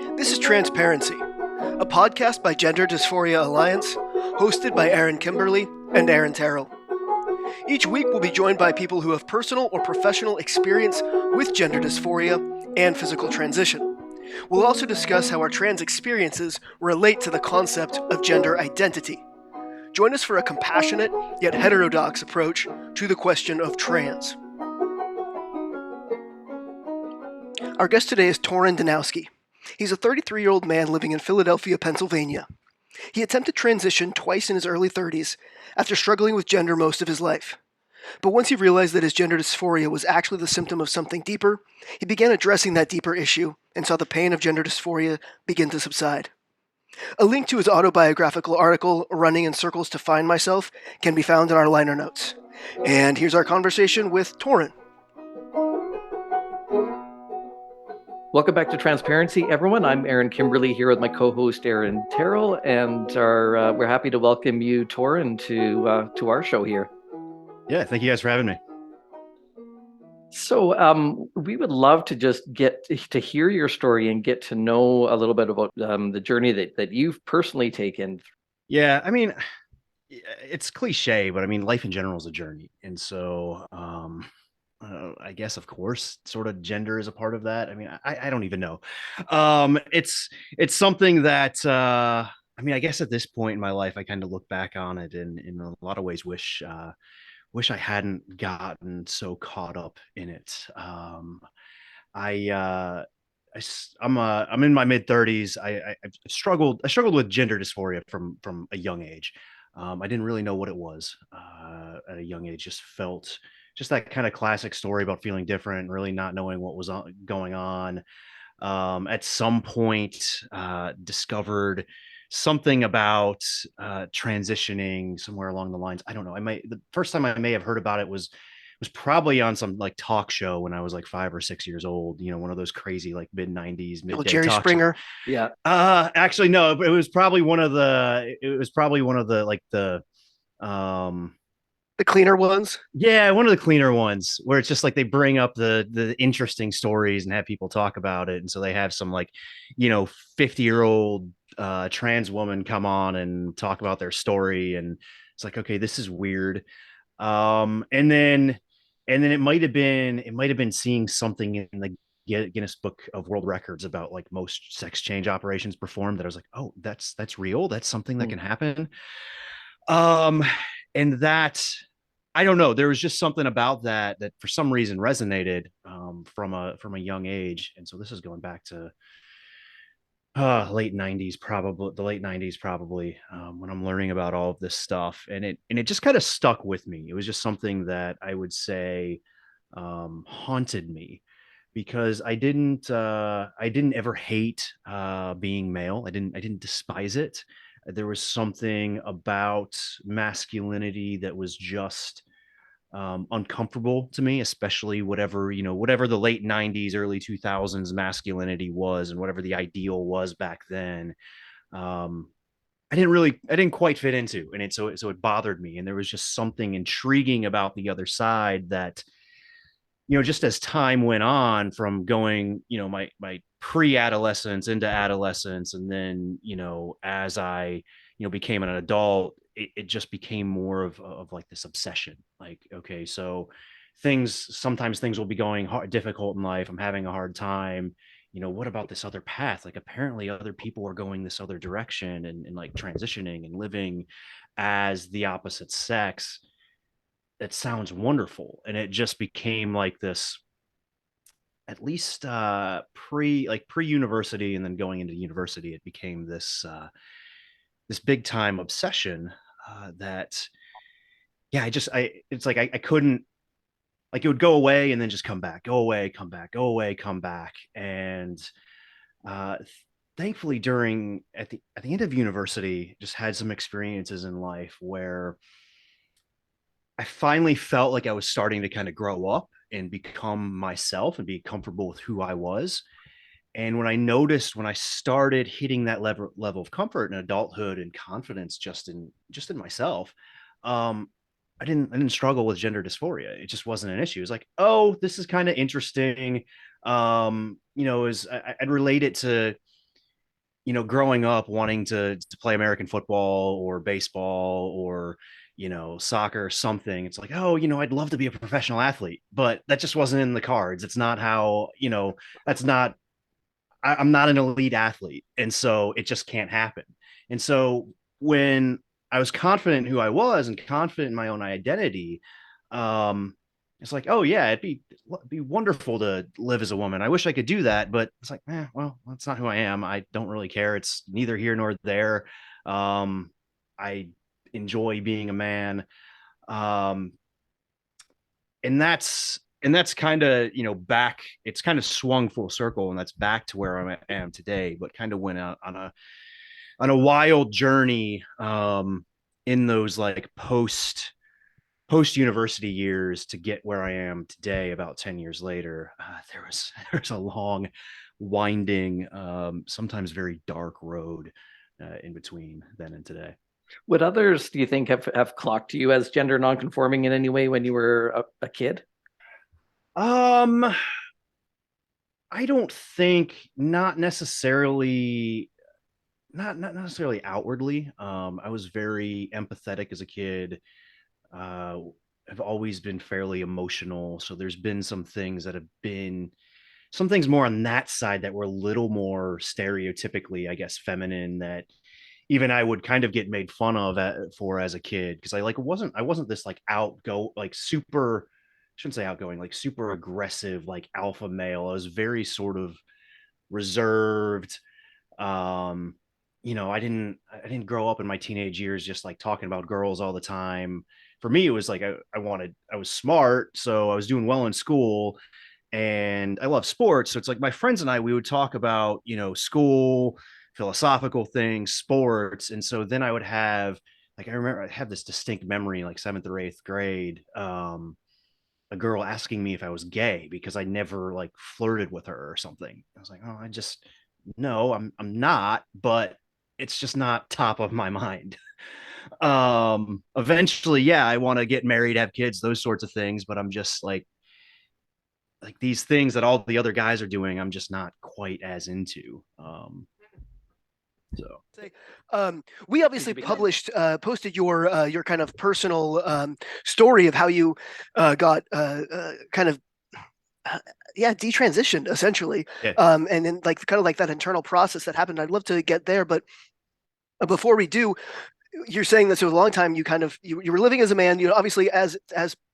This is Transparency, a podcast by Gender Dysphoria Alliance, hosted by Aaron Kimberly and Aaron Terrell. Each week we'll be joined by people who have personal or professional experience with gender dysphoria and physical transition. We'll also discuss how our trans experiences relate to the concept of gender identity. Join us for a compassionate yet heterodox approach to the question of trans. Our guest today is Torren Danowski. He's a 33-year-old man living in Philadelphia, Pennsylvania. He attempted transition twice in his early 30s after struggling with gender most of his life. But once he realized that his gender dysphoria was actually the symptom of something deeper, he began addressing that deeper issue and saw the pain of gender dysphoria begin to subside. A link to his autobiographical article, Running in Circles to Find Myself, can be found in our liner notes. And here's our conversation with Torren. Welcome back to Transparency, everyone. I'm Aaron Kimberly here with my co-host Aaron Terrell, and we're happy to welcome you, Torren, to our show here. Yeah, thank you guys for having me. So we would love to just get to hear your story and get to know a little bit about the journey that you've personally taken. Yeah, I mean, it's cliche, but I mean, life in general is a journey. And so I guess, of course, sort of gender is a part of that. I mean, I don't even know. It's something that, I mean, I guess at this point in my life, I kind of look back on it and in a lot of ways wish I hadn't gotten so caught up in it. I'm in my mid 30s. I struggled with gender dysphoria from a young age. I didn't really know what it was at a young age. Just felt just that kind of classic story about feeling different, really not knowing what was going on. At some point, discovered something about transitioning somewhere along the lines. I don't know. The first time I may have heard about it was probably on some like talk show when I was like 5 or 6 years old. You know, one of those crazy like mid-90s midday Jerry talk Springer. Show. Yeah. Actually, no. It was probably one of the like the cleaner ones. Yeah, one of the cleaner ones where it's just like they bring up the interesting stories and have people talk about it. And so they have some like, 50-year-old trans woman come on and talk about their story. And it's like, okay, this is weird. And then it might have been seeing something in the Guinness Book of World Records about like most sex change operations performed that I was like, oh, that's real. That's something that can happen. And that, I don't know. There was just something about that for some reason resonated from a young age. And so this is going back to late 90s, probably when I'm learning about all of this stuff. And it just kind of stuck with me. It was just something that I would say haunted me because I didn't ever hate being male. I didn't despise it. There was something about masculinity that was just uncomfortable to me, especially whatever the late 90s, early 2000s masculinity was and whatever the ideal was back then. I didn't quite fit into, and so it bothered me. And there was just something intriguing about the other side that, just as time went on from going, my pre-adolescence into adolescence, and then, as I, became an adult, it just became more of like this obsession. Like, okay, so sometimes things will be going difficult in life. I'm having a hard time. What about this other path? Like, apparently other people are going this other direction and like transitioning and living as the opposite sex. It sounds wonderful. And it just became like this, at least pre-university, and then going into university, it became this big time obsession that, yeah, it's like I couldn't, like, it would go away and then just come back, go away, come back, go away, come back. And thankfully at the end of university, just had some experiences in life where I finally felt like I was starting to kind of grow up and become myself and be comfortable with who I was. And when I started hitting that level of comfort and adulthood and confidence just in myself, I didn't struggle with gender dysphoria. It just wasn't an issue. It was like, oh, this is kind of interesting. I'd relate it to growing up wanting to play American football or baseball or soccer or something. It's like, oh, I'd love to be a professional athlete, but that just wasn't in the cards. It's not how, that's not I'm not an elite athlete. And so it just can't happen. And so when I was confident in who I was and confident in my own identity, um, it's like, oh yeah, it'd be wonderful to live as a woman. I wish I could do that, but it's like, well, that's not who I am. I don't really care. It's neither here nor there. I enjoy being a man. Um, and that's kind of back, it's kind of swung full circle, and that's back to where I am today, but kind of went out on a wild journey in those like post university years to get where I am today about 10 years later. There's a long winding sometimes very dark road in between then and today. Would others, do you think, have clocked you as gender nonconforming in any way when you were a kid? um I don't think, not necessarily, not necessarily outwardly. I was very empathetic as a kid. Uh, I've always been fairly emotional, so there's been some things more on that side that were a little more stereotypically, I guess, feminine, that even I would kind of get made fun of for as a kid, because I wasn't this like outgo like super, I shouldn't say outgoing, like super aggressive like alpha male. I was very sort of reserved. um I didn't grow up in my teenage years just like talking about girls all the time. For me, it was like I was smart, so I was doing well in school, and I love sports. So it's like my friends and I, we would talk about, school, philosophical things, sports. And so then I would have, like, I remember I have this distinct memory, like seventh or eighth grade, a girl asking me if I was gay because I never like flirted with her or something. I was like, oh, no, I'm not, but it's just not top of my mind. Eventually, yeah, I want to get married, have kids, those sorts of things, but I'm just like these things that all the other guys are doing, I'm just not quite as into. So We obviously posted your kind of personal story of how you got kind of yeah, detransitioned essentially, yeah, and then like kind of like that internal process that happened. I'd love to get there, but before we do, you're saying that so a long time you kind of you were living as a man, obviously as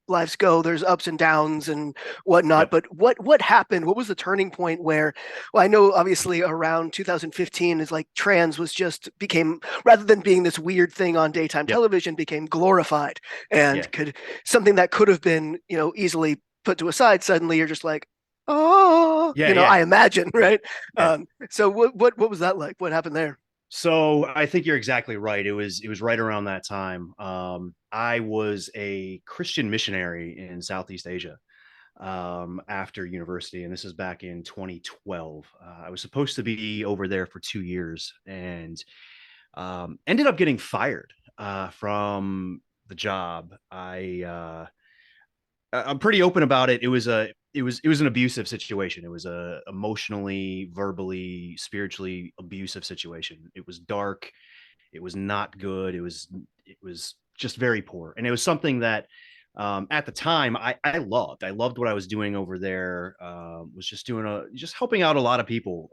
lives go, there's ups and downs and whatnot, yep, but what happened, what was the turning point where, well, I know obviously around 2015 is like trans was just became, rather than being this weird thing on daytime yep, television, became glorified yeah, and could, something that could have been easily put to a side, suddenly you're just like, oh, yeah, yeah, I imagine, right? yeah. So what was that like, what happened there? So I think you're exactly right. It was right around that time. I was a Christian missionary in Southeast Asia after university, and this is back in 2012. I was supposed to be over there for 2 years, and ended up getting fired from the job. I'm pretty open about it. It was an abusive situation. It was a emotionally, verbally, spiritually abusive situation. It was dark. It was not good. It was just very poor, and it was something that at the time I loved. I loved what I was doing over there. Was just helping out a lot of people.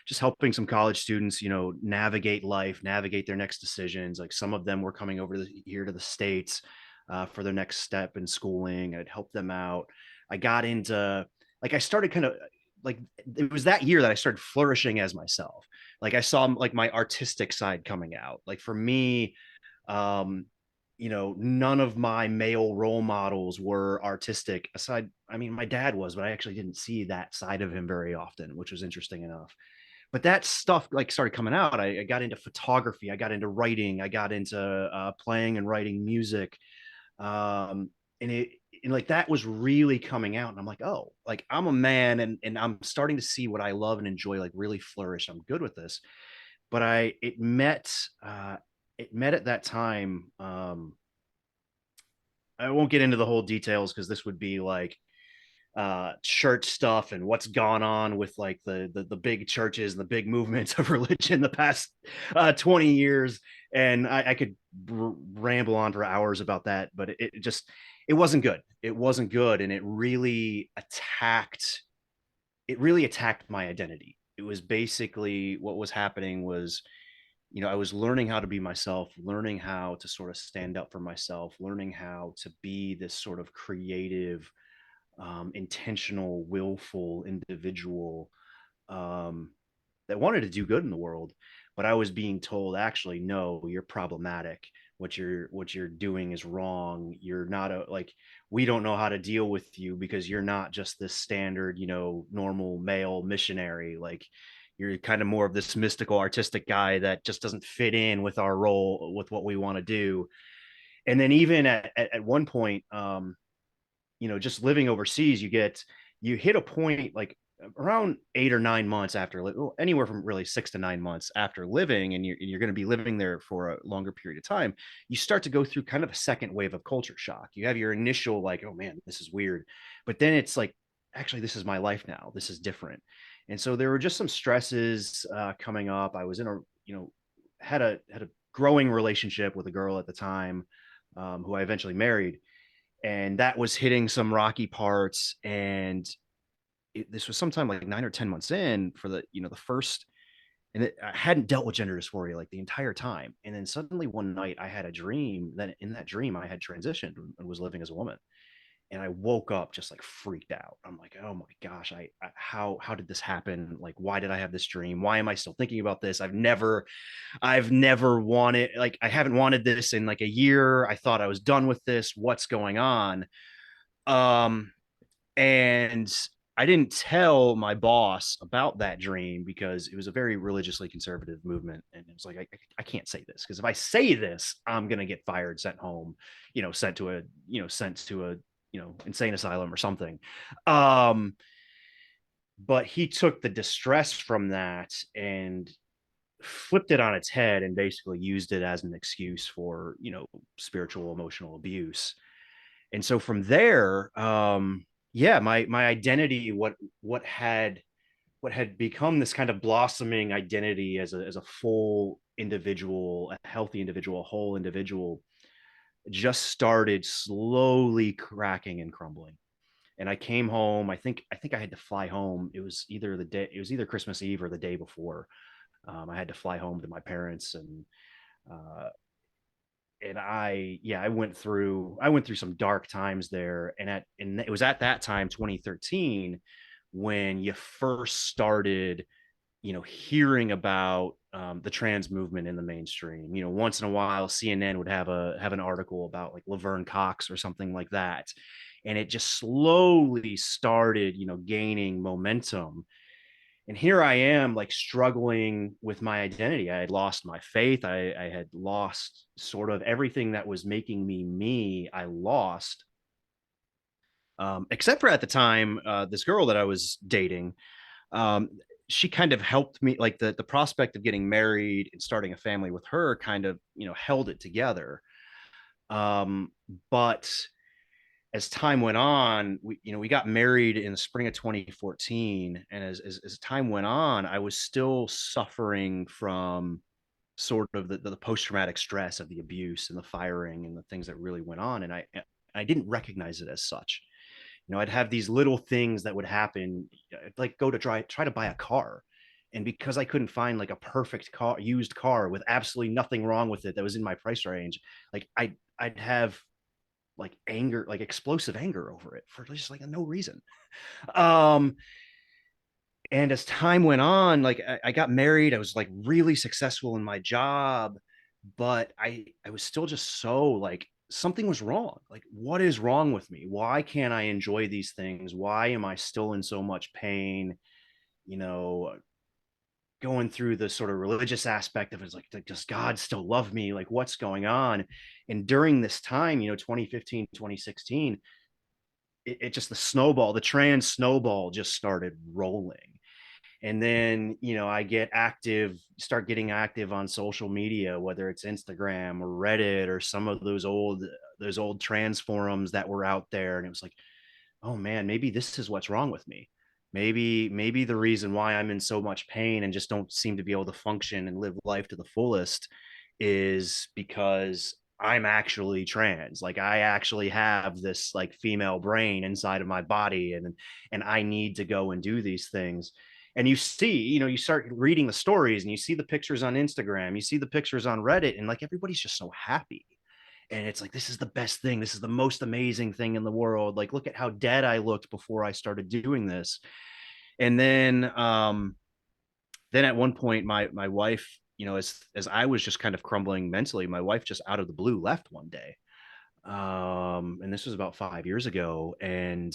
Just helping some college students, navigate life, navigate their next decisions. Like some of them were coming over here to the States for their next step in schooling. I'd help them out. I got into, like, I started kind of like, it was that year that I started flourishing as myself. Like I saw like my artistic side coming out. Like for me, um, none of my male role models were artistic aside. I mean, my dad was, but I actually didn't see that side of him very often, which was interesting enough. But that stuff like started coming out. I got into photography. I got into writing. I got into playing and writing music. um and it and like that was really coming out, and I'm like, oh, like I'm a man, and I'm starting to see what I love and enjoy like really flourish. I'm good with this. But it met at that time. I won't get into the whole details because this would be like church stuff and what's gone on with like the big churches and the big movements of religion the past 20 years. And I could ramble on for hours about that, but it just, it wasn't good. It wasn't good. And it really attacked my identity. It was basically what was happening was, I was learning how to be myself, learning how to sort of stand up for myself, learning how to be this sort of creative, intentional, willful individual, um, that wanted to do good in the world. But I was being told, actually, no, you're problematic. What you're doing is wrong. You're not like, we don't know how to deal with you because you're not just this standard, normal male missionary. Like, you're kind of more of this mystical artistic guy that just doesn't fit in with our role, with what we want to do. And then even at one point, just living overseas, you hit a point like around 8 or 9 months after, anywhere from really 6 to 9 months after living, and you're going to be living there for a longer period of time. You start to go through kind of a second wave of culture shock. You have your initial like, oh man, this is weird, but then it's like, actually, this is my life now. This is different. And so there were just some stresses coming up. I was in a, had a growing relationship with a girl at the time, who I eventually married, and that was hitting some rocky parts. And this was sometime like 9 or 10 months in for the first, and I hadn't dealt with gender dysphoria like the entire time. And then suddenly one night I had a dream that in that dream I had transitioned and was living as a woman. And I woke up just like freaked out. I'm like, oh my gosh, how did this happen? Like, why did I have this dream? Why am I still thinking about this? I've never wanted, like, I haven't wanted this in like a year. I thought I was done with this. What's going on? Um, and I didn't tell my boss about that dream because it was a very religiously conservative movement. And it was like, I can't say this because if I say this, I'm going to get fired, sent home, sent to a insane asylum or something. Um, but he took the distress from that and flipped it on its head and basically used it as an excuse for, spiritual, emotional abuse. And so from there, yeah, my identity, what had become this kind of blossoming identity as a full individual, a healthy individual, a whole individual, just started slowly cracking and crumbling. And I came home. I think I had to fly home. It was either Christmas Eve or the day before. I had to fly home to my parents, uh, and I went through some dark times there. And it was at that time, 2013, when you first started, hearing about the trans movement in the mainstream. Once in a while, CNN would have an article about like Laverne Cox or something like that, and it just slowly started, gaining momentum. And here I am, like, struggling with my identity. I had lost my faith. I had lost sort of everything that was making me me. I lost, except for at the time, this girl that I was dating. Um, she kind of helped me, like the prospect of getting married and starting a family with her kind of, held it together. But as time went on, we got married in the spring of 2014, and as time went on, I was still suffering from sort of the post traumatic stress of the abuse and the firing and the things that really went on, and I didn't recognize it as such. I'd have these little things that would happen. I'd like go to try to buy a car, and because I couldn't find like a perfect car, used car with absolutely nothing wrong with it that was in my price range, like I'd have like anger, like explosive anger over it for just like no reason. Um, and as time went on, like I got married, I was like really successful in my job, but I was still just so like something was wrong. Like, what is wrong with me? Why can't I enjoy these things? Why am I still in so much pain? You know, going through the sort of religious aspect of it, like, does God still love me? Like, what's going on? And during this time, 2015, 2016, it just the trans snowball just started rolling. And then, I start getting active on social media, whether it's Instagram or Reddit or some of those old trans forums that were out there. And it was like, oh man, maybe this is what's wrong with me. Maybe the reason why I'm in so much pain and just don't seem to be able to function and live life to the fullest is because I'm actually trans. Like I actually have this like female brain inside of my body, and I need to go and do these things. And you see, you start reading the stories and you see the pictures on Instagram, you see the pictures on Reddit, and like everybody's just so happy. And it's like, this is the best thing, this is the most amazing thing in the world, like look at how dead I looked before I started doing this. And then at one point my wife, as I was just kind of crumbling mentally, my wife just out of the blue left one day. And this was about 5 years ago. And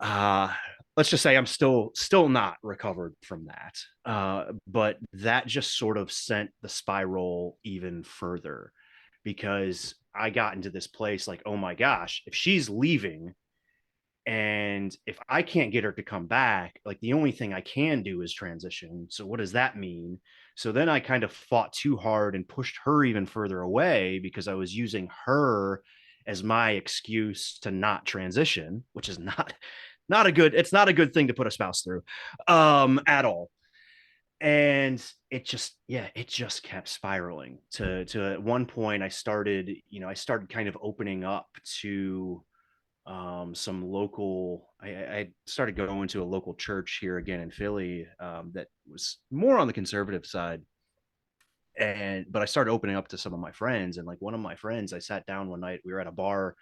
uh let's just say I'm still not recovered from that. But that just sort of sent the spiral even further, because I got into this place like, oh my gosh, if she's leaving and if I can't get her to come back, like the only thing I can do is transition. So what does that mean? So then I kind of fought too hard and pushed her even further away, because I was using her as my excuse to not transition, which is it's not a good thing to put a spouse through at all. And it just kept spiraling to at one point I started kind of opening up to some local I started going to a local church here again in Philly, that was more on the conservative side. But I started opening up to some of my friends, and like one of my friends, I sat down one night, we were at a bar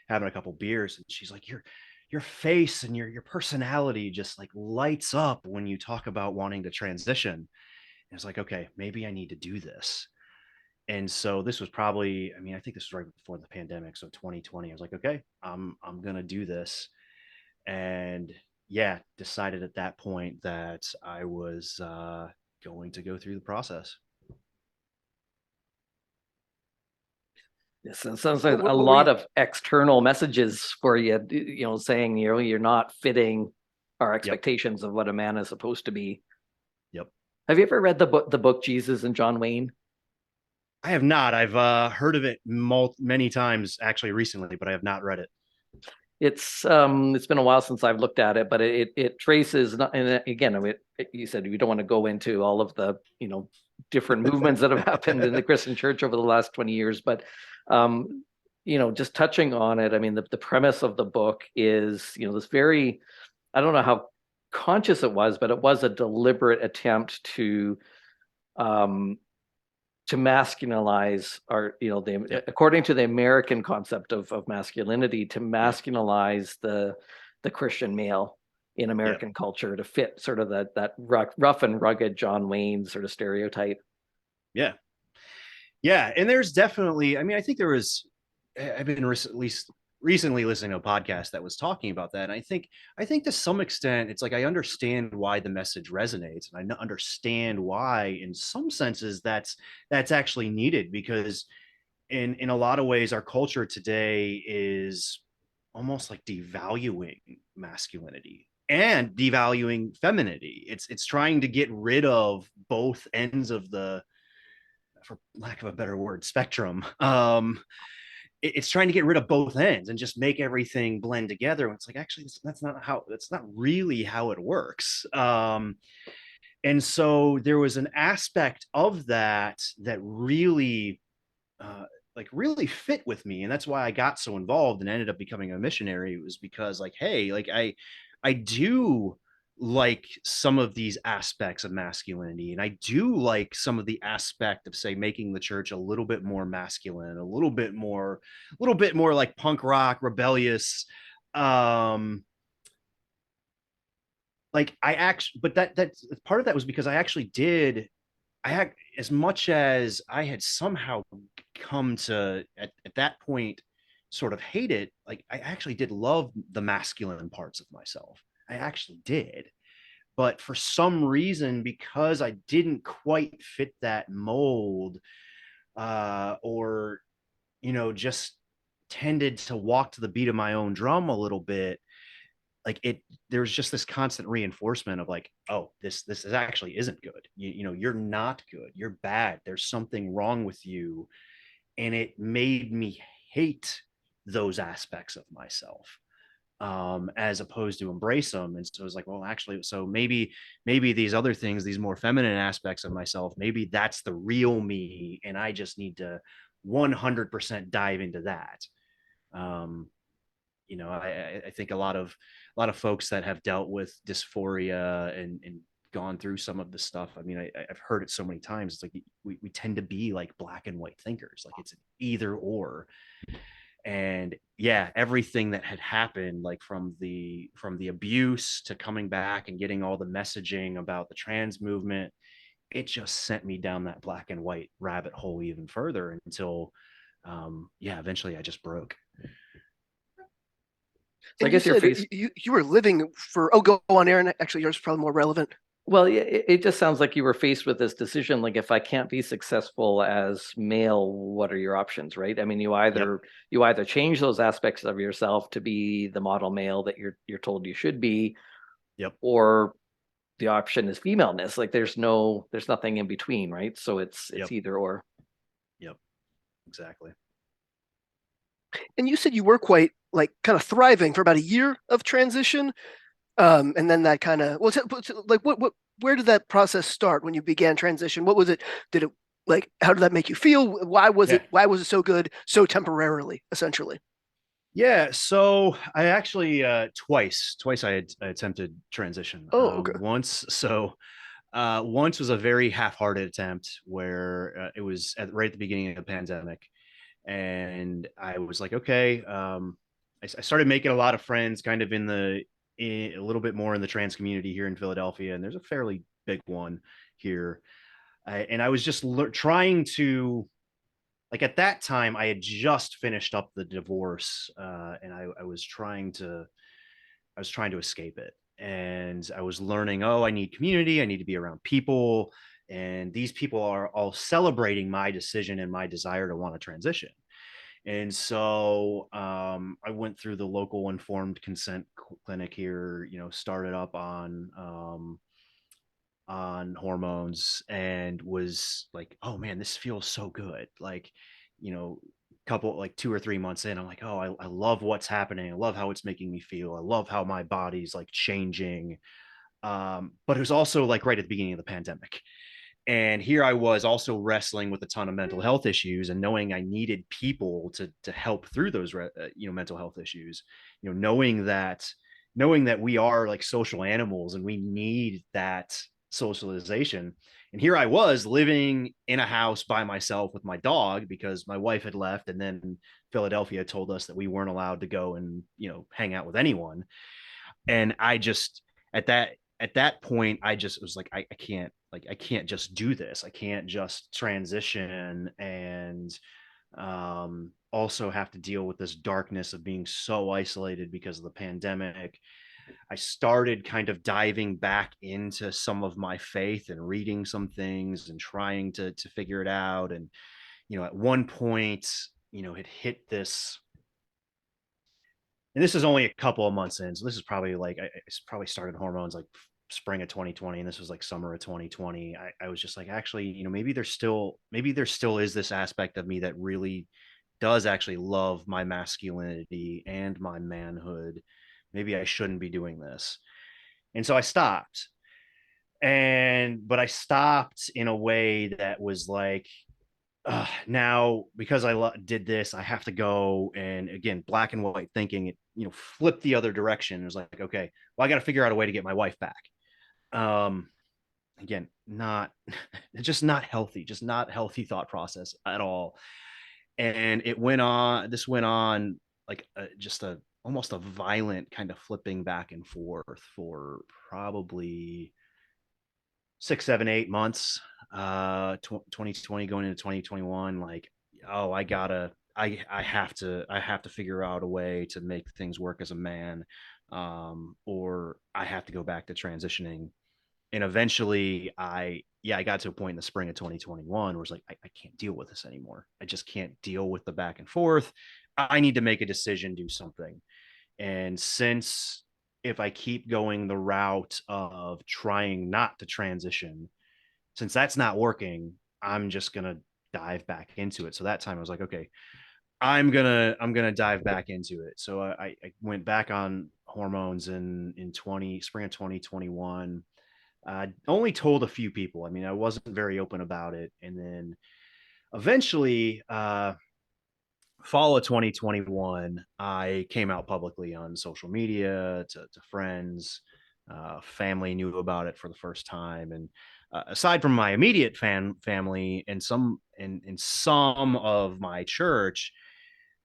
having a couple beers, and she's like, your face and your personality just like lights up when you talk about wanting to transition. And it's like, okay, maybe I need to do this. And so this was probably, I mean, I think this was right before the pandemic, so 2020. I was like, okay, I'm gonna do this. And yeah, decided at that point that I was going to go through the process. Yes, it sounds like a What were lot you? of external messages for you, saying you're not fitting our Yep. expectations of what a man is supposed to be. Yep. Have you ever read the book Jesus and John Wayne? I have not. I've heard of it many times actually recently, but I have not read it. It's been a while since I've looked at it, but it traces, and again, I mean, you said you don't want to go into all of the different movements that have happened in the Christian church over the last 20 years, but just touching on it, I mean, the premise of the book is this very, I don't know how conscious it was, but it was a deliberate attempt um, to masculinize according to the American concept of masculinity, to Yep. masculinize the Christian male in Yep. American culture to fit sort of that rough and rugged John Wayne sort of stereotype. Yeah. Yeah. And there's definitely, I mean, I think I've been recently listening to a podcast that was talking about that. And I think to some extent, it's like, I understand why the message resonates, and I understand why in some senses that's actually needed, because in a lot of ways, our culture today is almost like devaluing masculinity and devaluing femininity. It's trying to get rid of both ends of the, for lack of a better word, spectrum. It's trying to get rid of both ends and just make everything blend together. And it's like, actually, that's not really how it works. And so there was an aspect of that really, uh, like really fit with me. And that's why I got so involved and ended up becoming a missionary. It was because like, hey, like I do like some of these aspects of masculinity, and I do like some of the aspect of, say, making the church a little bit more masculine, a little bit more like punk rock, rebellious. um like I actually, but that part of that was because I actually did, I had, as much as I had somehow come to at that point sort of hate it, like I actually did love the masculine parts of myself. I actually did. But for some reason, because I didn't quite fit that mold, or just tended to walk to the beat of my own drum a little bit, like there's just this constant reinforcement of like, oh, this is actually isn't good. You're not good, you're bad, there's something wrong with you. And it made me hate those aspects of myself. as opposed to embrace them. And so it was like, well, actually, so maybe these other things, these more feminine aspects of myself, maybe that's the real me, and I just need to 100% dive into that. um I think a lot of folks that have dealt with dysphoria and gone through some of this stuff. I mean, I've heard it so many times. It's like we tend to be like black and white thinkers, like it's an either or. And yeah, everything that had happened, like from the abuse to coming back and getting all the messaging about the trans movement, it just sent me down that black and white rabbit hole even further until yeah, eventually I just broke. So I And you guess your said face. you were living for, oh, go on, Aaron. Actually, yours is probably more relevant. Well, it just sounds like you were faced with this decision. Like, if I can't be successful as male, what are your options, right? I mean, Yep. you either change those aspects of yourself to be the model male that you're told you should be, Yep. or the option is femaleness. Like, there's nothing in between, right? So it's Yep. either or. Yep. Exactly. And you said you were quite like kind of thriving for about a year of transition. And then that kind of, like what where did that process start when you began transition? What was it? Did it, like, how did that make you feel? Yeah. Why was it so good so temporarily, essentially? Yeah, so I actually I attempted transition. Oh, okay. Once was a very half-hearted attempt where it was right at the beginning of the pandemic, and I was like, okay. I started making a lot of friends, kind of a little bit more in the trans community here in Philadelphia, and there's a fairly big one here. And I was just trying to, like, at that time I had just finished up the divorce, and I was trying to escape it, and I was learning, oh, I need community, I need to be around people, and these people are all celebrating my decision and my desire to want to transition. And so I went through the local informed consent clinic here, started up on hormones, and was like, oh man, this feels so good. Like, couple, like 2 or 3 months in, I'm like, oh, I love what's happening. I love how it's making me feel. I love how my body's like changing. But it was also like right at the beginning of the pandemic. And here I was also wrestling with a ton of mental health issues, and knowing I needed people to help through those mental health issues. Knowing that we are like social animals and we need that socialization. And here I was living in a house by myself with my dog because my wife had left, and then Philadelphia told us that we weren't allowed to go and hang out with anyone. And I just, at that point, I just was like, I can't just do this. I can't just transition and also have to deal with this darkness of being so isolated because of the pandemic. I started kind of diving back into some of my faith and reading some things and trying to figure it out. And at one point, it hit this, and this is only a couple of months in. So this is probably like, I probably started hormones like spring of 2020, and this was like summer of 2020. I was just like, actually, maybe there still is this aspect of me that really does actually love my masculinity and my manhood. Maybe I shouldn't be doing this. And so I stopped. But I stopped in a way that was like, now because did this, I have to go, and again, black and white thinking, it flip the other direction. It was like, okay, well, I got to figure out a way to get my wife back. Um, Again, not just not healthy, just not healthy thought process at all. And this went on like just a almost a violent kind of flipping back and forth for probably 6, 7, 8 months. 2020 going into 2021, like, oh, I have to figure out a way to make things work as a man, or I have to go back to transitioning. And eventually I got to a point in the spring of 2021 where it's like, I can't deal with this anymore. I just can't deal with the back and forth. I need to make a decision, do something. And since if I keep going the route of trying not to transition, since that's not working, I'm just going to dive back into it. So that time I was like, okay, I'm gonna dive back into it. So I went back on hormones in spring of 2021. Only told a few people. I mean, I wasn't very open about it, and then eventually, fall of 2021, I came out publicly on social media to friends. Family knew about it for the first time, and aside from my immediate family and some of my church,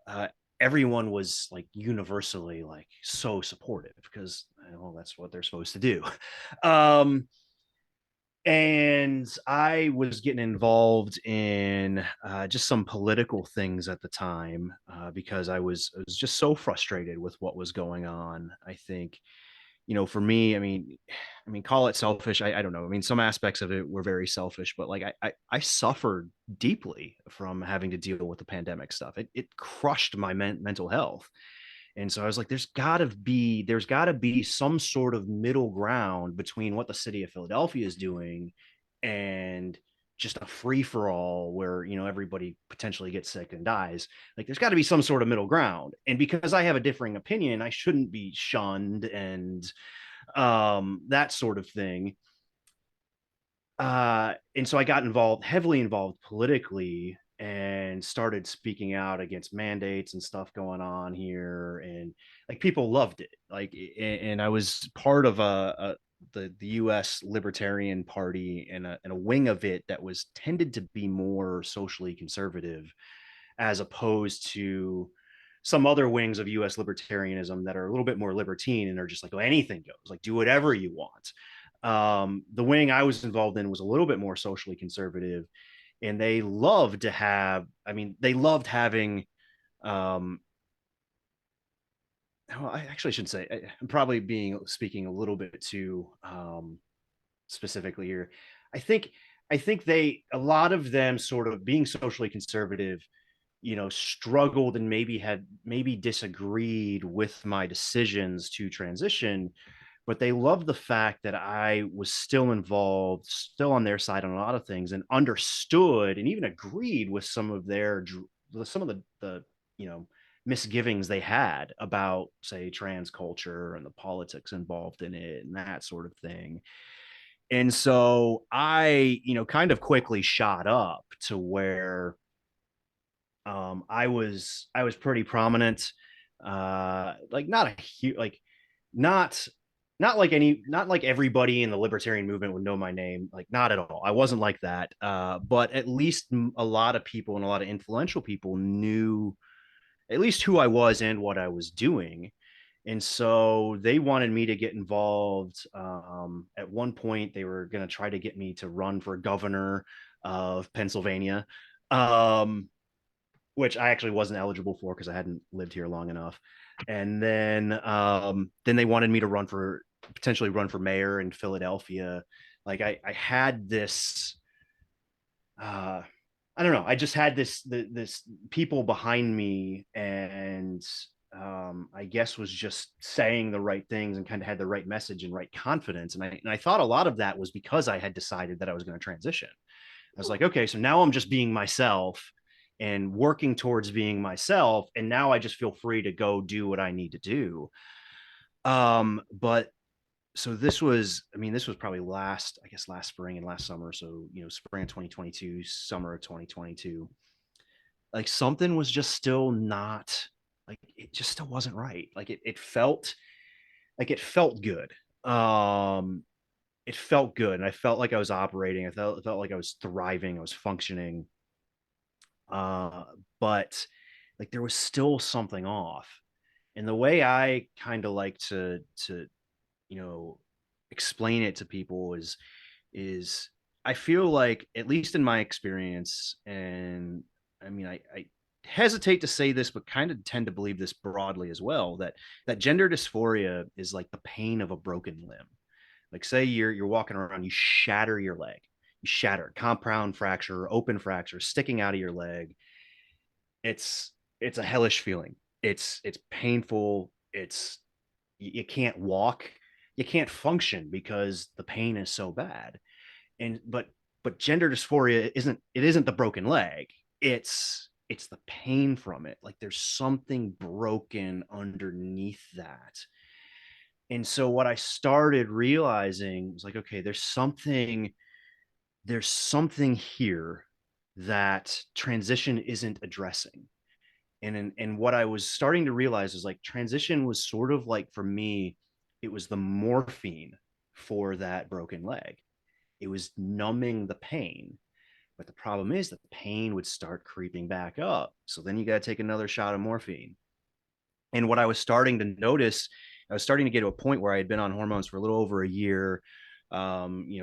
uh, everyone was like universally like so supportive because well, that's what they're supposed to do. Um, and I was getting involved in just some political things at the time because I was just so frustrated with what was going on. I think, for me, I mean, call it selfish. I don't know. I mean, some aspects of it were very selfish, but like I suffered deeply from having to deal with the pandemic stuff. It crushed my mental health. And so I was like, there's got to be some sort of middle ground between what the city of Philadelphia is doing and just a free for all where, everybody potentially gets sick and dies. Like there's got to be some sort of middle ground. And because I have a differing opinion, I shouldn't be shunned and that sort of thing. And so I got heavily involved politically, and started speaking out against mandates and stuff going on here. And like people loved it. Like, and I was part of the U.S. Libertarian Party and a wing of it that was tended to be more socially conservative, as opposed to some other wings of U.S. libertarianism that are a little bit more libertine and are just like, oh, anything goes, like do whatever you want. The wing I was involved in was a little bit more socially conservative, and they loved to have. I mean, they loved having. Um, well, I actually should say I'm probably speaking a little bit too specifically here. I think a lot of them sort of being socially conservative, struggled and maybe disagreed with my decisions to transition, but they loved the fact that I was still involved, still on their side on a lot of things, and understood and even agreed with some of the misgivings they had about, say, trans culture and the politics involved in it and that sort of thing. And so I, kind of quickly shot up to where I was pretty prominent. Like not a huge like not not like everybody in the libertarian movement would know my name, like not at all. I wasn't like that. But at least a lot of people and a lot of influential people knew at least who I was and what I was doing. And so they wanted me to get involved. At one point, they were going to try to get me to run for governor of Pennsylvania. Um, which I actually wasn't eligible for because I hadn't lived here long enough. And then they wanted me to potentially run for mayor in Philadelphia. Like I had this, I don't know. I just had this people behind me, and I guess was just saying the right things and kind of had the right message and right confidence. And I thought a lot of that was because I had decided that I was going to transition. I was like, okay, so now I'm just being myself and working towards being myself. And now I just feel free to go do what I need to do. But so this was probably last spring and last summer. So, spring of 2022, summer of 2022, like something was just still not like, it just still wasn't right. Like it felt good. It felt good. And I felt like I was operating. I felt like I was thriving. I was functioning. uh but like there was still something off. And the way I kind of like to you know explain it to people is I feel like, at least in my experience, and I mean, I hesitate to say this but kind of tend to believe this broadly as well, that gender dysphoria is like the pain of a broken limb. Like, say you're walking around, you shatter your leg, you shatter compound fracture, open fracture sticking out of your leg. It's a hellish feeling. It's painful. You can't walk, you can't function because the pain is so bad. And but gender dysphoria isn't the broken leg. it's the pain from it. Like there's something broken underneath that. And so what I started realizing was like, okay, there's something here that transition isn't addressing. And what I was starting to realize is like transition was sort of like, for me, it was the morphine for that broken leg. It was numbing the pain. But the problem is that the pain would start creeping back up. So then you got to take another shot of morphine. And what I was starting to notice, I was starting to get to a point where I had been on hormones for a little over a year.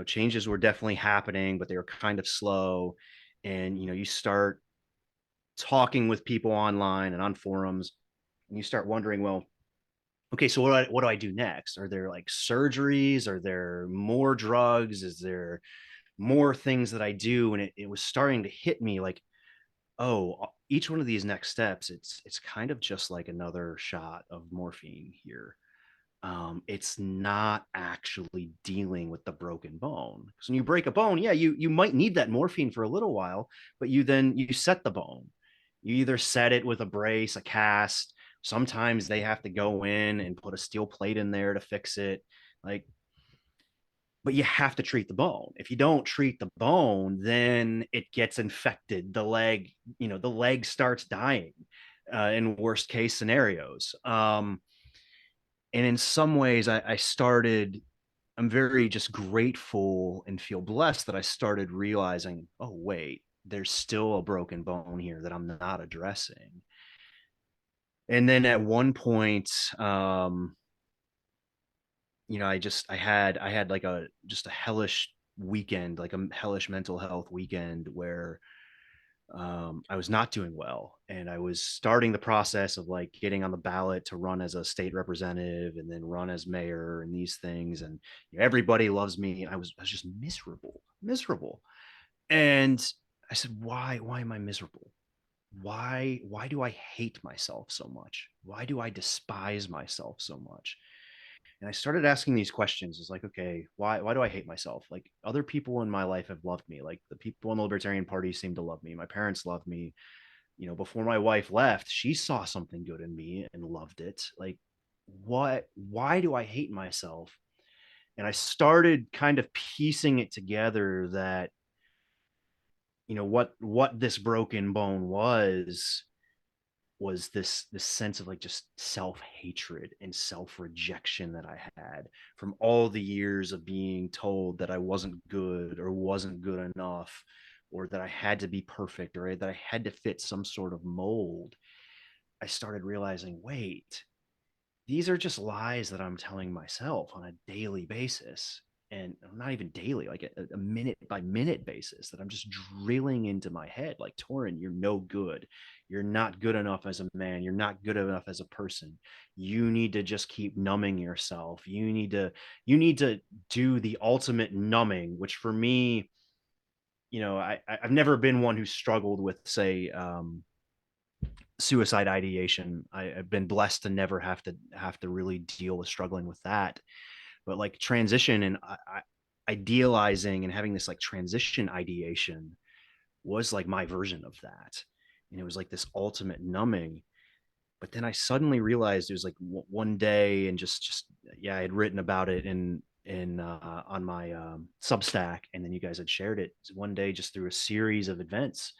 Changes were definitely happening, but they were kind of slow. And, you start talking with people online and on forums, and you start wondering, well, okay, so what do I do next? Are there like surgeries? Are there more drugs? Is there more things that I do? And it was starting to hit me like, oh, each one of these next steps, it's kind of just like another shot of morphine here. It's not actually dealing with the broken bone. Because when you break a bone, yeah, you might need that morphine for a little while, but you set the bone. You either set it with a brace, a cast. Sometimes they have to go in and put a steel plate in there to fix it. Like, but you have to treat the bone. If you don't treat the bone, then it gets infected. The leg starts dying in worst case scenarios. And in some ways, I'm very just grateful and feel blessed that I started realizing, oh, wait, there's still a broken bone here that I'm not addressing. And then at one point, I had like just a hellish weekend, like a hellish mental health weekend where I was not doing well, and I was starting the process of like getting on the ballot to run as a state representative and then run as mayor and these things. And everybody loves me, and I was just miserable. And I said, why am I miserable? Why do I hate myself so much? Why do I despise myself so much? And I started asking these questions. It's like, okay, why do I hate myself? Like other people in my life have loved me. Like the people in the Libertarian Party seem to love me. My parents love me. Before my wife left, she saw something good in me and loved it. Like, why do I hate myself? And I started kind of piecing it together that, what this broken bone was this sense of like just self-hatred and self-rejection that I had from all the years of being told that I wasn't good or wasn't good enough, or that I had to be perfect, or that I had to fit some sort of mold. I started realizing, wait, these are just lies that I'm telling myself on a daily basis. And not even daily, like a minute by minute basis, that I'm just drilling into my head. Like, Torren, you're no good. You're not good enough as a man. You're not good enough as a person. You need to just keep numbing yourself. You need to do the ultimate numbing, which for me, I've never been one who struggled with, say, suicide ideation. I've been blessed to never have to really deal with struggling with that. But like transition and idealizing and having this like transition ideation was like my version of that. And it was like this ultimate numbing. But then I suddenly realized it was like one day, and just yeah, I had written about it in on my Substack, and then you guys had shared it one day, just through a series of events,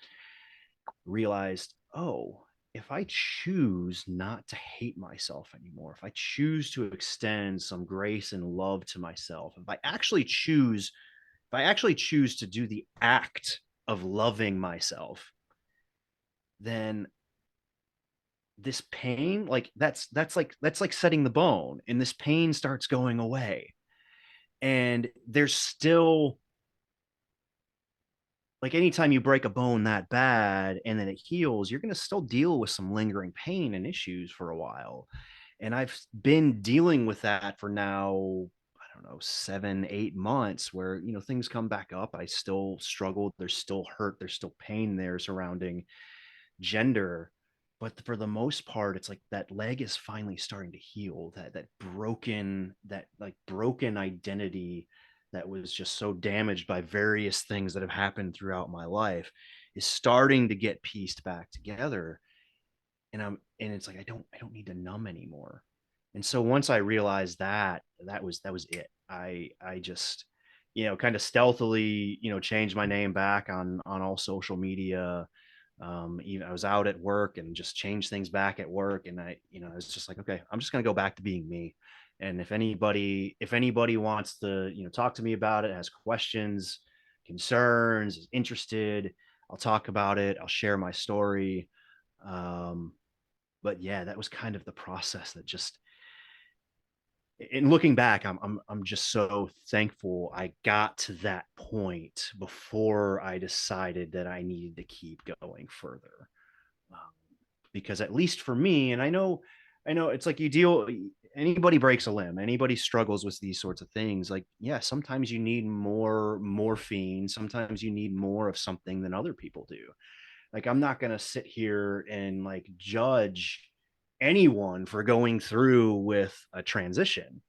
realized, oh, if I choose not to hate myself anymore, if I choose to extend some grace and love to myself, if I actually choose to do the act of loving myself, then this pain, like that's like setting the bone, and this pain starts going away. And there's still, like, anytime you break a bone that bad and then it heals, you're going to still deal with some lingering pain and issues for a while. And I've been dealing with that for now, I don't know, 7, 8 months, where, things come back up. I still struggle. There's still hurt. There's still pain there surrounding gender. But for the most part, it's like that leg is finally starting to heal. That broken identity that was just so damaged by various things that have happened throughout my life is starting to get pieced back together. And it's like, I don't need to numb anymore. And so once I realized that, that was it. I just, kind of stealthily, changed my name back on all social media. Even I was out at work and just changed things back at work. And I was just like, okay, I'm just going to go back to being me. And if anybody wants to, talk to me about it, has questions, concerns, is interested, I'll talk about it. I'll share my story. Um, but yeah, that was kind of the process that just, in looking back, I'm just so thankful I got to that point before I decided that I needed to keep going further. Um, because at least for me, and I know it's like anybody breaks a limb, anybody struggles with these sorts of things. Like, yeah, sometimes you need more morphine, sometimes you need more of something than other people do. Like, I'm not going to sit here and like judge anyone for going through with a transition,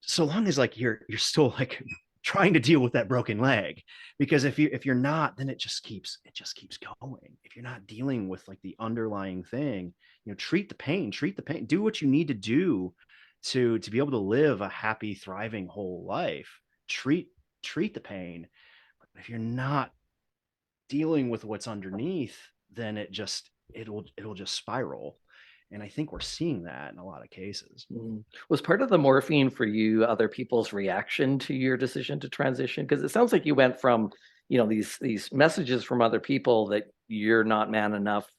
so long as like you're still like trying to deal with that broken leg. Because if you're not, then it just keeps going. If you're not dealing with like the underlying thing, treat the pain, do what you need to do to be able to live a happy, thriving whole life. Treat the pain. But if you're not dealing with what's underneath, then it'll just spiral. And I think we're seeing that in a lot of cases. Was part of the morphine for you other people's reaction to your decision to transition? Because it sounds like you went from, these messages from other people that you're not man enough,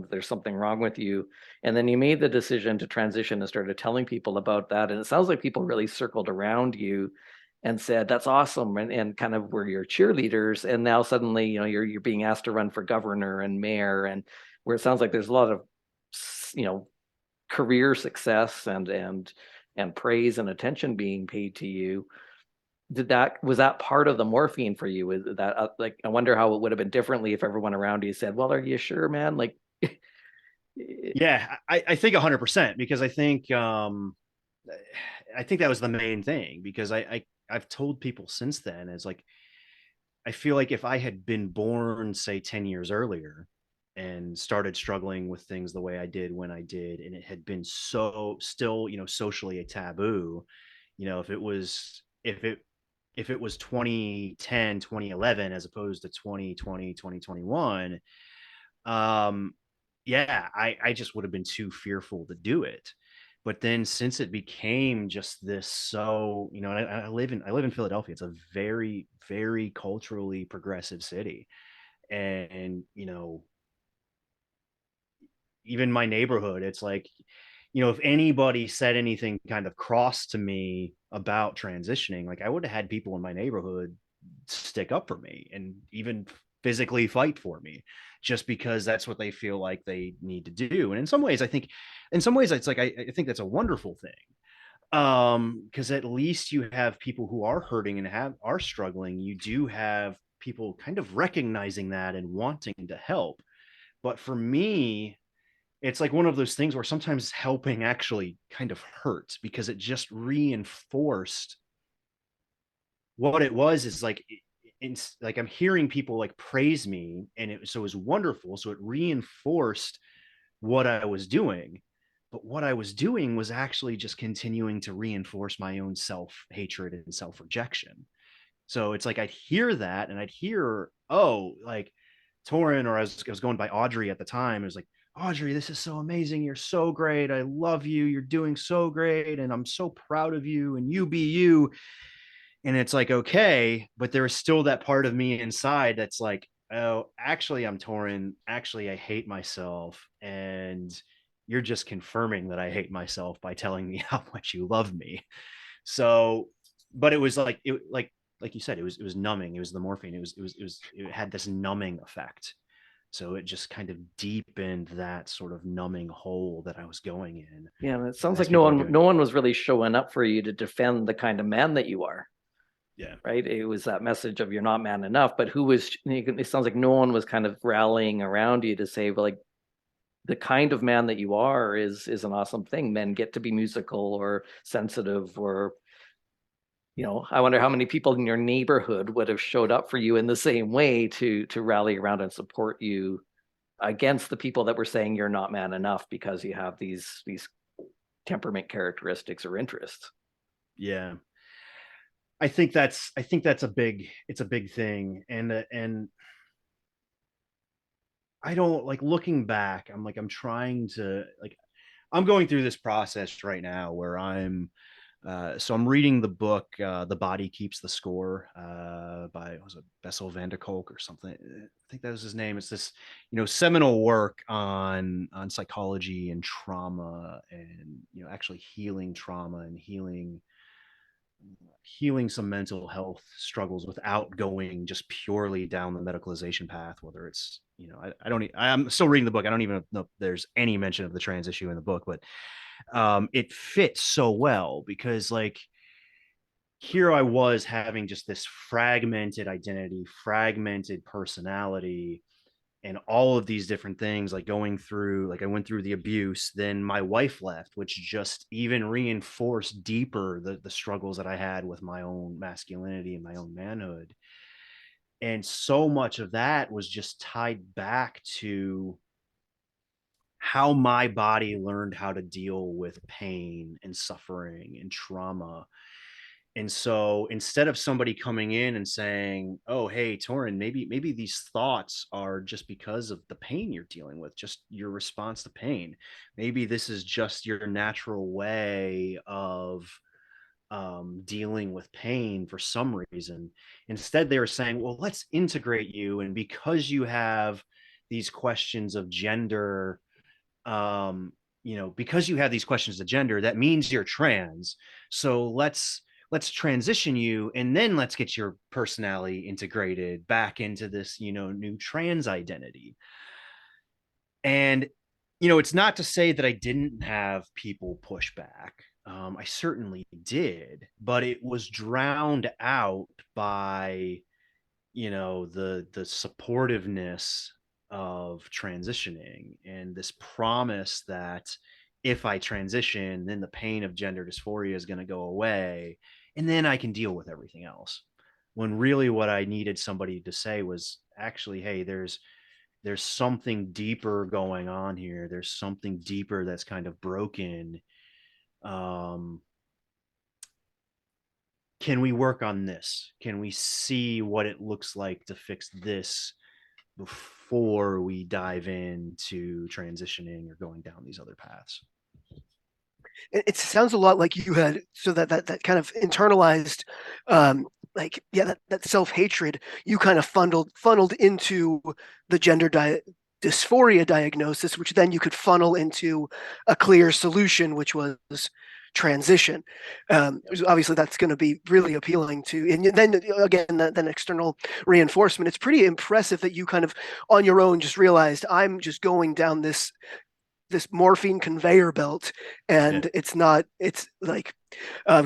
there's something wrong with you. And then you made the decision to transition and started telling people about that. And it sounds like people really circled around you and said, that's awesome. And kind of were your cheerleaders. And now suddenly, you're being asked to run for governor and mayor, and where it sounds like there's a lot of, career success and praise and attention being paid to you. Was that part of the morphine for you? Is that like, I wonder how it would have been differently if everyone around you said, well, are you sure, man? Like, yeah, I think 100%, because I think that was the main thing. Because I've told people since then, is like, I feel like if I had been born, say, 10 years earlier and started struggling with things the way I did when I did, and it had been so still, socially a taboo, if it was 2010, 2011, as opposed to 2020, 2021, yeah, I just would have been too fearful to do it. But then since it became just this, so, and I live in Philadelphia. It's a very, very culturally progressive city. And, even my neighborhood, it's like, if anybody said anything kind of cross to me about transitioning, like, I would have had people in my neighborhood stick up for me and even physically fight for me, just because that's what they feel like they need to do. And in some ways, it's like, I think that's a wonderful thing. Because at least you have people who are hurting and are struggling. You do have people kind of recognizing that and wanting to help. But for me, it's like one of those things where sometimes helping actually kind of hurts, because it just reinforced what it was. Is like, it's like I'm hearing people like praise me, and it was wonderful. So it reinforced what I was doing. But what I was doing was actually just continuing to reinforce my own self-hatred and self-rejection. So it's like I'd hear that, and I'd hear, oh, like Torren, or I was going by Audrey at the time. It was like, Audrey, this is so amazing. You're so great. I love you. You're doing so great. And I'm so proud of you, and you be you. And it's like, okay, but there is still that part of me inside that's like, oh, actually, I'm Torren. Actually, I hate myself. And you're just confirming that I hate myself by telling me how much you love me. So, but it was like, like you said, it was numbing. It was the morphine. It had this numbing effect. So it just kind of deepened that sort of numbing hole that I was going in. yeah, and it sounds As like no people are one doing no it. one was really showing up for you to defend the kind of man that you are. Yeah. Right? It was that message of you're not man enough, but it sounds like no one was kind of rallying around you to say, well, like, the kind of man that you are is an awesome thing. Men get to be musical or sensitive or I wonder how many people in your neighborhood would have showed up for you in the same way to rally around and support you against the people that were saying you're not man enough because you have these temperament characteristics or interests. Yeah. I think that's a big thing. And I don't like looking back. I'm trying to like, I'm going through this process right now where I'm reading the book, The Body Keeps the Score, by, was it Bessel van der Kolk or something? I think that was his name. It's this, seminal work on psychology and trauma, and, actually healing trauma and healing some mental health struggles without going just purely down the medicalization path. Whether it's, I don't, I'm still reading the book. I don't even know if there's any mention of the trans issue in the book, but it fits so well because, like, here I was having just this fragmented identity, fragmented personality, and all of these different things, like going through, like I went through the abuse, then my wife left, which just even reinforced deeper the struggles that I had with my own masculinity and my own manhood. And so much of that was just tied back to how my body learned how to deal with pain and suffering and trauma. And so instead of somebody coming in and saying, "Oh, hey, Torren, maybe these thoughts are just because of the pain you're dealing with, just your response to pain. Maybe this is just your natural way of dealing with pain for some reason." Instead, they were saying, "Well, let's integrate you, and because you have these questions of gender, um, because you have these questions of gender, that means you're trans. So let's transition you, and then let's get your personality integrated back into this, new trans identity." And, it's not to say that I didn't have people push back. I certainly did, but it was drowned out by, the supportiveness of transitioning, and this promise that if I transition, then the pain of gender dysphoria is going to go away, and then I can deal with everything else. When really what I needed somebody to say was, actually, hey, there's something deeper going on here. There's something deeper that's kind of broken. um can we work on this? Can we see what it looks like to fix this before we dive into transitioning or going down these other paths? It sounds a lot like you had, so that kind of internalized, like, yeah, that self-hatred you kind of funneled into the dysphoria diagnosis, which then you could funnel into a clear solution, which was transition. Obviously that's going to be really appealing to, and then again, then external reinforcement. It's pretty impressive that you kind of on your own just realized, I'm just going down this morphine conveyor belt, Yeah. and it's like,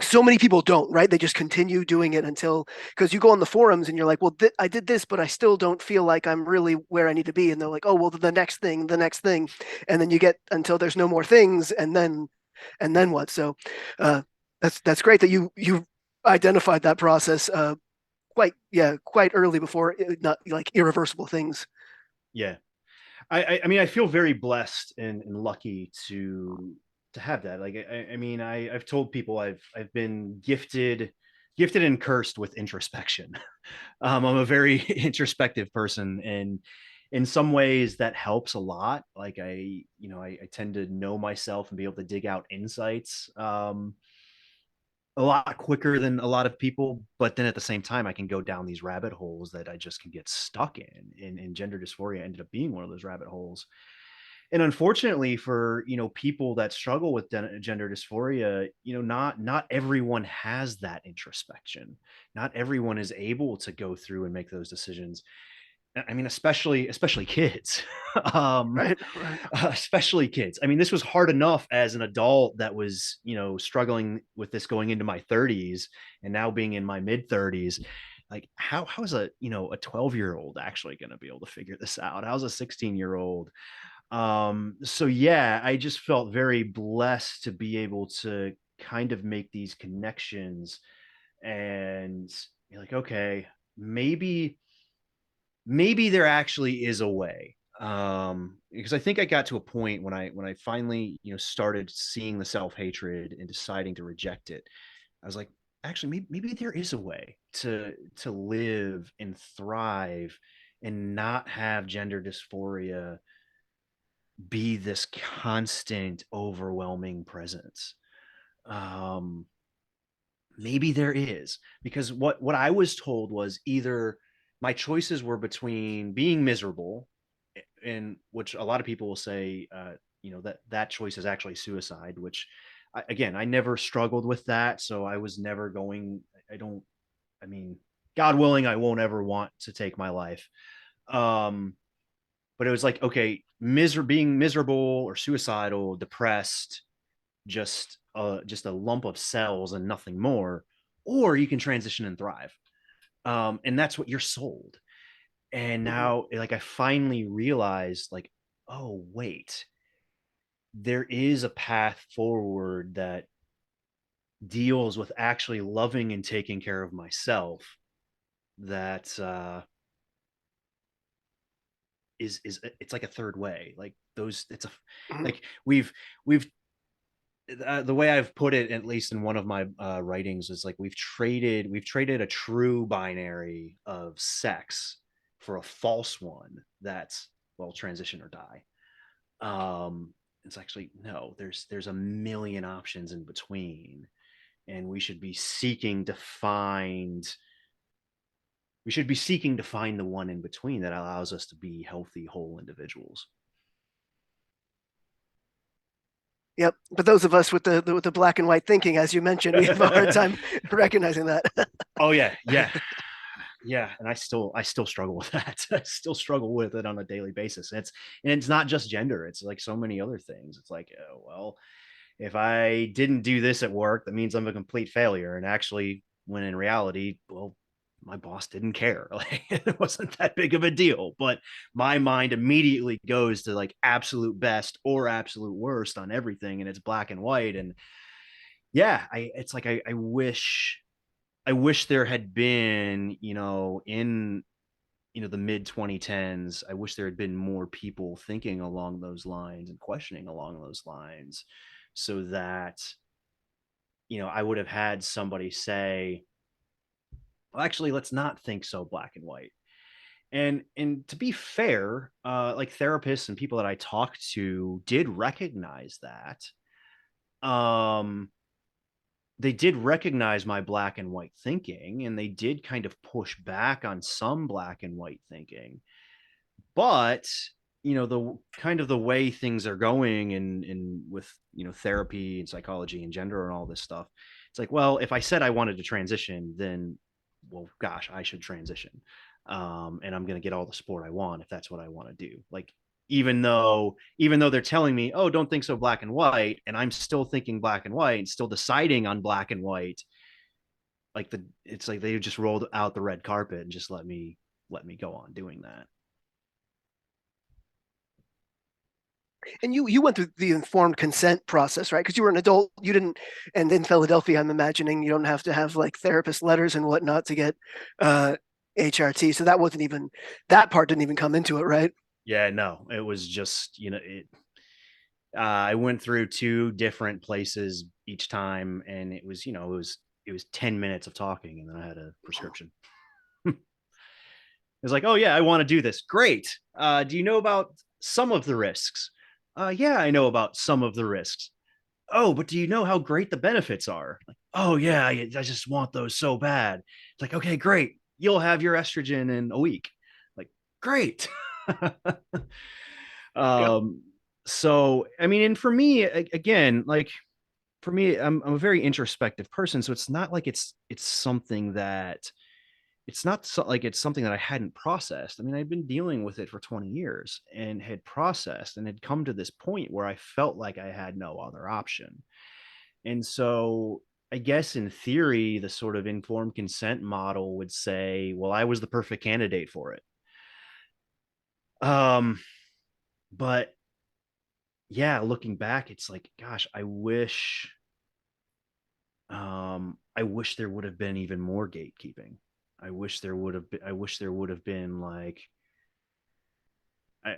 so many people don't, right? They just continue doing it until, because you go on the forums and you're like, well, I did this, but I still don't feel like I'm really where I need to be. And they're like, oh, well, the next thing. And then you get until there's no more things. And then what? So that's great that you identified that process quite early before not like irreversible things. Yeah. I mean, I feel very blessed and lucky to have that. Like, I mean, I've told people I've been gifted and cursed with introspection. I'm a very introspective person, and in some ways that helps a lot. Like, I tend to know myself and be able to dig out insights a lot quicker than a lot of people. But then at the same time, I can go down these rabbit holes that I just can get stuck in. And gender dysphoria ended up being one of those rabbit holes. And unfortunately for, people that struggle with gender dysphoria, not everyone has that introspection. Not everyone is able to go through and make those decisions. I mean, especially kids. Right. Especially kids. I mean, this was hard enough as an adult that was, struggling with this going into my 30s, and now being in my mid 30s. Like, how is a 12-year-old actually going to be able to figure this out? How's a 16-year-old? So yeah, I just felt very blessed to be able to kind of make these connections and you're like, okay, maybe maybe there actually is a way. Because I think I got to a point when I finally, started seeing the self-hatred and deciding to reject it. I was like, actually, maybe there is a way to live and thrive and not have gender dysphoria be this constant overwhelming presence. um Maybe there is, because what I was told was either my choices were between being miserable, and which a lot of people will say, that choice is actually suicide, which again, I never struggled with that, so I was never going. I don't. I mean, God willing, I won't ever want to take my life. Um, but it was like, okay, being miserable or suicidal, depressed, just a lump of cells and nothing more, or you can transition and thrive. And that's what you're sold. And Mhm. now, like, I finally realized, like, oh wait, there is a path forward that deals with actually loving and taking care of myself. That is it's like a third way. Like those, it's a Mhm. like we've the way I've put it, at least in one of my writings, is like we've traded a true binary of sex for a false one that's, well, transition or die. It's actually, no. There's a million options in between, and we should be seeking to find the one in between that allows us to be healthy, whole individuals. Yep. But those of us with the black and white thinking, as you mentioned, we have a hard time recognizing that. Oh yeah, yeah, yeah. And I still struggle with that. I still struggle with it on a daily basis. And it's not just gender, it's like so many other things. It's like, oh well, if I didn't do this at work, that means I'm a complete failure. And actually, when in reality, well, my boss didn't care. Like, it wasn't that big of a deal. But my mind immediately goes to like absolute best or absolute worst on everything, and it's black and white. And yeah, it's like I wish there had been, in the mid 2010s, I wish there had been more people thinking along those lines and questioning along those lines, so that, I would have had somebody say, well, actually, let's not think so black and white. And to be fair, like therapists and people that I talked to did recognize that. Um, they did recognize my black and white thinking, and they did kind of push back on some black and white thinking. But the kind of the way things are going in with therapy and psychology and gender and all this stuff, it's like, well, if I said I wanted to transition, then, well, gosh, I should transition. And I'm going to get all the support I want if that's what I want to do. Like, even though they're telling me, oh, don't think so black and white, and I'm still thinking black and white and still deciding on black and white, like it's like they just rolled out the red carpet and just let me go on doing that. And you went through the informed consent process, right? Because you were an adult. You didn't, and in Philadelphia, I'm imagining you don't have to have like therapist letters and whatnot to get uh, HRT. So that wasn't even that part didn't even come into it, right? Yeah, no, it was just, I went through two different places each time, and it was 10 minutes of talking, and then I had a prescription. It was like, oh yeah, I want to do this. Great. Do you know about some of the risks? Yeah, I know about some of the risks. Oh, but do you know how great the benefits are? Like, oh yeah, I just want those so bad. It's like, okay, great. You'll have your estrogen in a week. Like, great. Yep. um, so I mean, and for me, again, like, for me, I'm a very introspective person, so it's not like it's something that it's not so, like it's something that I hadn't processed. I mean, I'd been dealing with it for 20 years and had processed and had come to this point where I felt like I had no other option. And so I guess in theory, the sort of informed consent model would say, well, I was the perfect candidate for it. Um, but yeah, looking back, it's like, gosh, I wish there would have been even more gatekeeping. I wish there would have been like,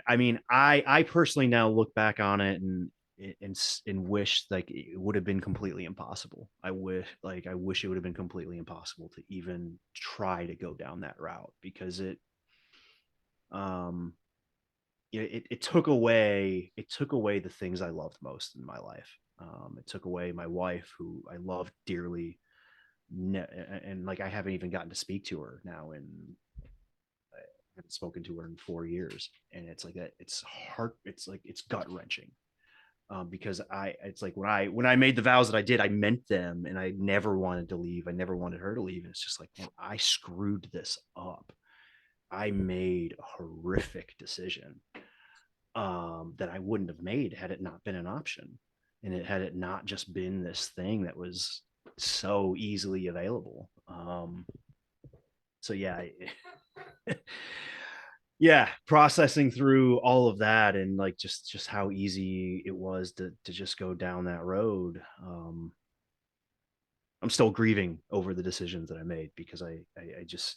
I mean, I personally now look back on it and wish like it would have been completely impossible. I wish it would have been completely impossible to even try to go down that route, because um it took away the things I loved most in my life. It took away my wife, who I loved dearly, and like I haven't even gotten to speak to her now, and I haven't spoken to her in 4 years, and it's like that. It's heart. It's like it's gut wrenching, because it's like when I made the vows that I did, I meant them, and I never wanted to leave. I never wanted her to leave, and it's just like, man, I screwed this up. I made a horrific decision, that I wouldn't have made had it not been an option, and it had it not just been this thing that was so easily available. So yeah, yeah, processing through all of that, and like just how easy it was to just go down that road. I'm still grieving over the decisions that I made, because I just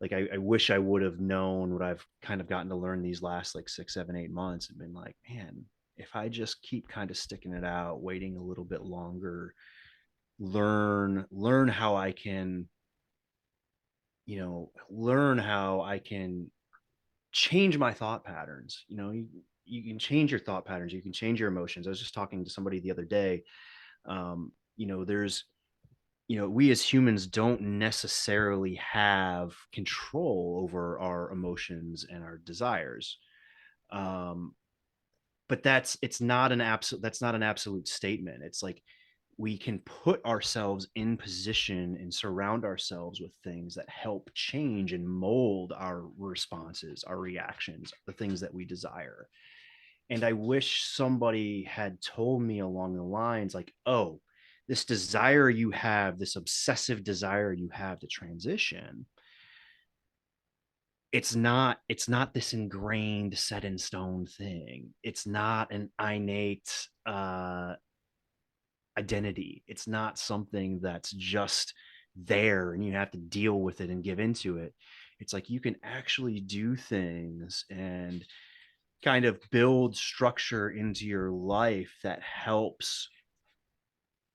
like I wish I would have known what I've kind of gotten to learn these last like 6, 7, 8 months, and been like, man, if I just keep kind of sticking it out, waiting a little bit longer, learn how I can, learn how I can change my thought patterns. You can change your thought patterns, you can change your emotions. I was just talking to somebody the other day. There's we as humans don't necessarily have control over our emotions and our desires. um but that's not an absolute statement. It's like we can put ourselves in position and surround ourselves with things that help change and mold our responses, our reactions, the things that we desire. And I wish somebody had told me along the lines like, oh, this desire you have, this obsessive desire you have to transition, it's not this ingrained, set in stone thing. It's not an innate identity. It's not something that's just there and you have to deal with it and give into it. It's like you can actually do things and kind of build structure into your life that helps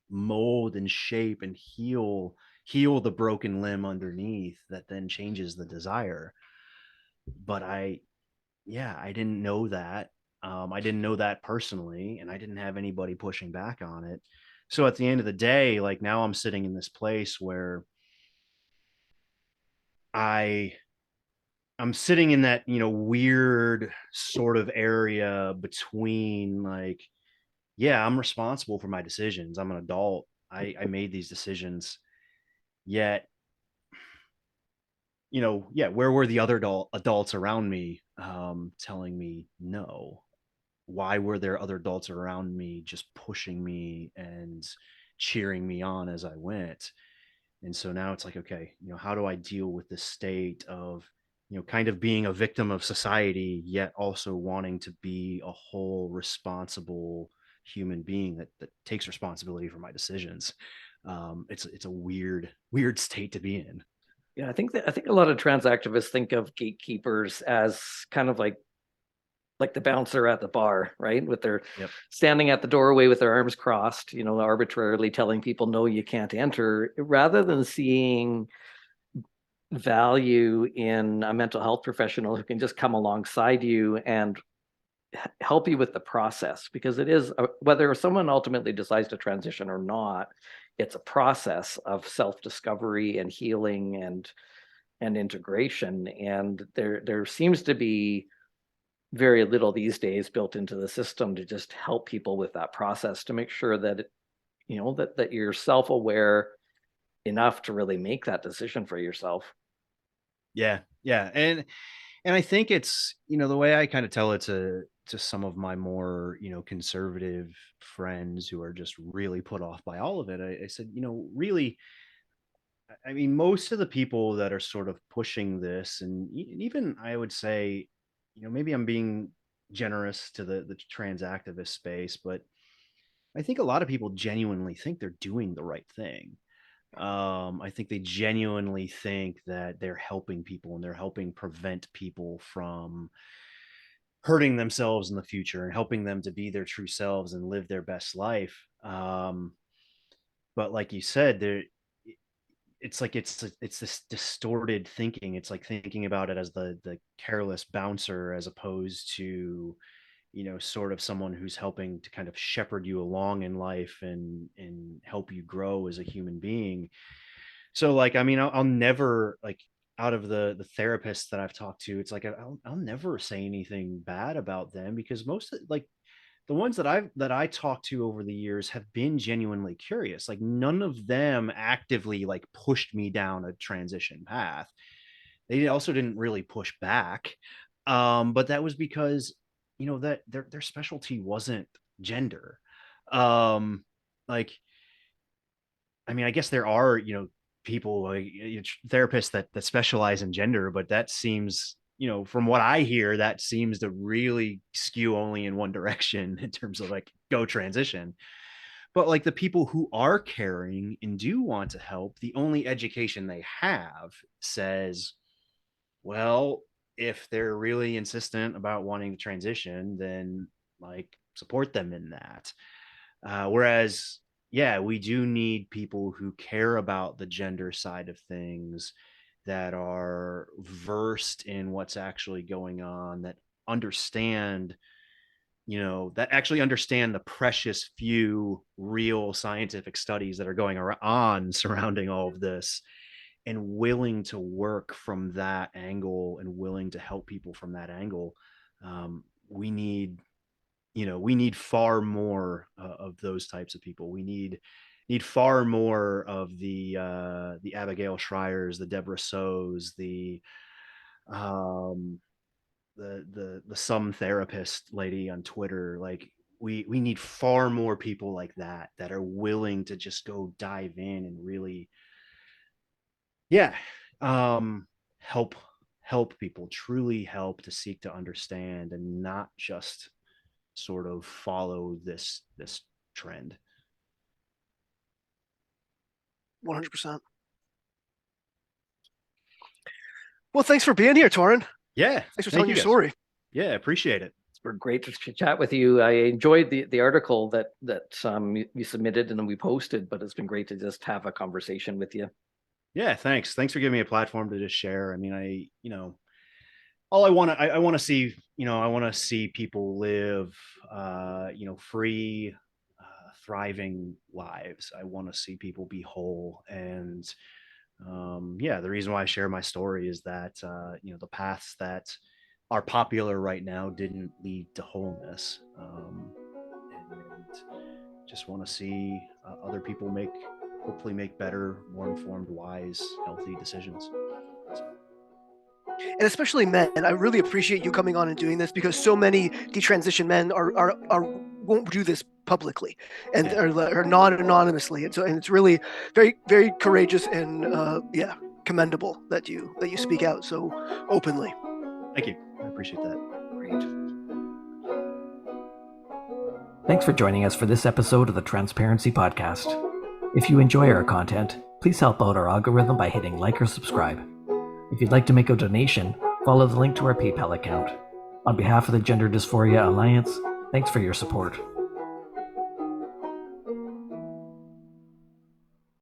mold and shape and heal the broken limb underneath, that then changes the desire. But I didn't know that. I didn't know that personally, and I didn't have anybody pushing back on it. So at the end of the day, like now I'm sitting in this place where I I'm sitting in that, weird sort of area between like, yeah, I'm responsible for my decisions. I'm an adult. I made these decisions. Yet, yeah, where were the other adults around me, telling me no? Why were there other adults around me just pushing me and cheering me on as I went? And so now it's like, okay, how do I deal with this state of, kind of being a victim of society, yet also wanting to be a whole responsible human being that takes responsibility for my decisions. It's a weird state to be in. Yeah, I think a lot of trans activists think of gatekeepers as kind of like the bouncer at the bar, right? With their Yep. standing at the doorway with their arms crossed, arbitrarily telling people, no, you can't enter, rather than seeing value in a mental health professional who can just come alongside you and help you with the process. Because it is, whether someone ultimately decides to transition or not, it's a process of self-discovery and healing and integration. And there seems to be very little these days built into the system to just help people with that process, to make sure that that you're self-aware enough to really make that decision for yourself. Yeah. And I think it's, the way I kind of tell it to some of my more, conservative friends who are just really put off by all of it. I said, really, I mean, most of the people that are sort of pushing this, and even I would say, maybe I'm being generous to the trans activist space, but I think a lot of people genuinely think they're doing the right thing. I think they genuinely think that they're helping people and they're helping prevent people from hurting themselves in the future and helping them to be their true selves and live their best life. But like you said, there, it's like it's this distorted thinking. It's like thinking about it as the careless bouncer as opposed to, you know, sort of someone who's helping to kind of shepherd you along in life and help you grow as a human being. So like, I mean, I'll never like, out of the therapists that I've talked to, it's like I'll never say anything bad about them, because most of, like, the ones that I talked to over the years have been genuinely curious. Like none of them actively like pushed me down a transition path. They also didn't really push back. But that was because, you know, that their specialty wasn't gender. Like, I mean, I guess there are, you know, people like therapists that specialize in gender, but that seems, you know, from what I hear, that seems to really skew only in one direction in terms of like go transition. But like the people who are caring and do want to help, the only education they have says, well, if they're really insistent about wanting to transition, then like support them in that. Whereas, yeah, we do need people who care about the gender side of things, that are versed in what's actually going on, that understand, you know, that actually understand the precious few real scientific studies that are going on surrounding all of this, and willing to work from that angle and willing to help people from that angle. We need, you know, we need far more of those types of people. We need far more of the Abigail Schreiers, the Deborah Sows, um the some therapist lady on Twitter. Like we need far more people like that are willing to just go dive in and really, yeah, um help people, truly help, to seek to understand and not just sort of follow this trend. 100%. Well, thanks for being here, Torren. Yeah, Thanks for telling your guys. story. Yeah, appreciate it. It's been great to chat with you. I enjoyed the article that you submitted and then we posted, but it's been great to just have a conversation with you. Yeah, thanks for giving me a platform to just share. I mean, you know, all I want to, I want to see, you know, I want to see people live, you know, free, thriving lives. I want to see people be whole. And yeah, the reason why I share my story is that, you know, the paths that are popular right now didn't lead to wholeness. And just want to see other people hopefully make better, more informed, wise, healthy decisions. And especially men. I really appreciate you coming on and doing this, because so many detransition men are won't do this publicly and are not anonymously. And so, and it's really very, very courageous and yeah, commendable that you speak out so openly. Thank you. I appreciate that. Great. Thanks for joining us for this episode of the Transparency Podcast. If you enjoy our content, please help out our algorithm by hitting like or subscribe. If you'd like to make a donation, follow the link to our PayPal account. On behalf of the Gender Dysphoria Alliance, thanks for your support.